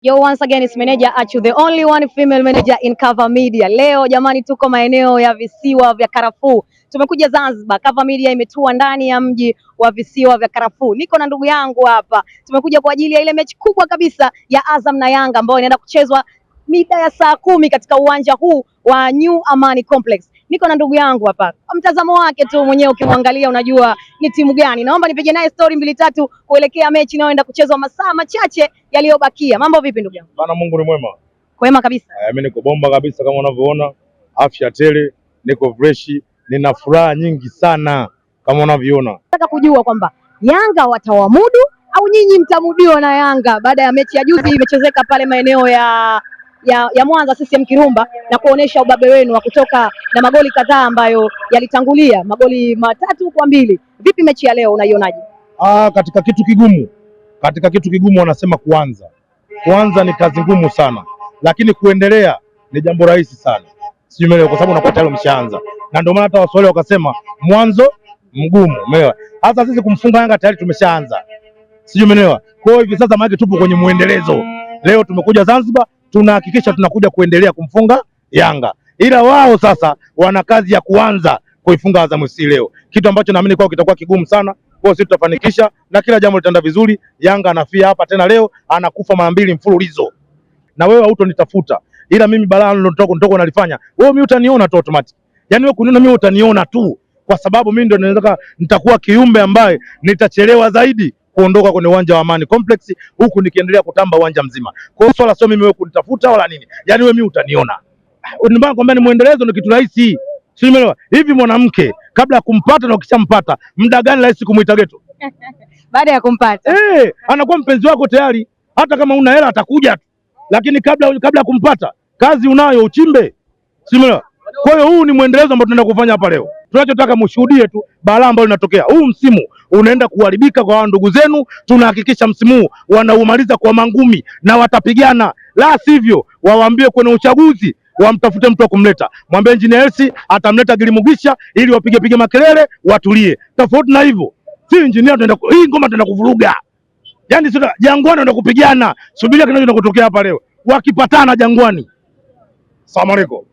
Yo, once again it's manager Achu, the only one female manager in Cover Media. Leo jamani, tuko maeneo ya visiwa vya karafuu. Tumekuja Zanzibar. Cover Media imetua ndani ya mji wa visiwa vya karafuu. Niko na ndugu yangu hapa. Tumekuja kwa ajili ya ile mechi kubwa kabisa ya Azam na Yanga ambayo inaenda kuchezwa mida ya saa 10 katika uwanja huu wa New Amani Complex. Niko na ndugu yangu hapa. Kwa mtazamo wake tu mwenyewe ukimwangalia unajua ni timu gani. Naomba nipige naye story 2-3 kuelekea mechi inayoenda kuchezwa masaa machache yaliyobakia. Mambo vipi ndugu yangu? Bana, Mungu ni mwema. Kwema kabisa. Mimi niko bomba kabisa kama unavyoona. Afya tele, niko fresh, nina furaha nyingi sana kama unavyoona. Nataka kujua kwamba Yanga watawamudu au nyinyi mtamudiwa na Yanga baada ya mechi ya juzi imechezeka pale maeneo ya Mwanza CCM Kirumba na kuonesha ubabe wenu wa kutoka na magoli kadhaa ambayo yalitangulia, magoli 3-2. Vipi mechi ya leo unaionaje? Katika kitu kigumu wanasema kuanza ni kazi ngumu sana, lakini kuendelea ni jambo rahisi sana, sijui kwa sababu unakuwa tayari umeshaanza, na ndio maana hata Waswahili wakasema mwanzo mgumu. Umeelewa? Hata sisi kumfunga Yanga tayari tumeshaanza, sijui umeelewa. Kwa hiyo hivi sasa maana tupo kwenye muendelezo. Leo tumekuja Zanzibar, tunahakikisha tunakuja kuendelea kumfunga Yanga, ila wao sasa wana kazi ya kuanza kuifunga Azam FC leo, kitu ambacho naamini kwao kitakuwa kigumu sana. Kwa sisi tutafanikisha na kila jambo litaenda vizuri. Yanga anafia hapa tena leo, anakufa mara 2 mfululizo, na wewe hautonitafuta, ila mimi balaa ndio nalifanya. Wewe mimi utaniona tu automatic, yani wewe kuniona mimi utaniona tu, kwa sababu mimi ndio nitakuwa kiumbe ambaye nitachelewa zaidi kuondoka kwenye uwanja wa Amani Complex, huku nikiendelea kutamba uwanja mzima. Kwa hiyo swala sio mimi wewe kunitafuta wala nini, yani wewe mimi utaniona. Nimbana kwamba ni muendelezo, ni kitu rahisi. Simeelewa. Hivi mwanamke kabla ya kumpata na ukishampata muda gani rahisi kumuita geto? Baada ya kumpata. Anakuwa mpenzi wako tayari, hata kama una hela atakuja tu. Lakini kabla ya kumpata, kazi unayo uchimbe. Simeelewa. Kwa hiyo huu ni muendelezo ambao tunaenda kufanya hapa leo. Tunachotaka mshuhudie tu balaa ambalo linatokea. Huu msimu unaenda kuharibika kwa ndugu zenu, tunahakikisha msimu huu wanaumaliza kwa mangumi na watapigana. La sivyo wawaambie kwenye uchaguzi wamtafute mtu wa kumleta. Mwambie Engineer Hersi atamleta Gilimugisha ili wapige makelele watulie. Tofauti na hivyo, si engineer tunaenda hii ngoma tunaenda kuvuruga. Yaani sio Jangwani tunaenda kupigana. Subiria kinachoenda kutokea hapa leo. Wakipatana Jangwani. Asalamu alaykum.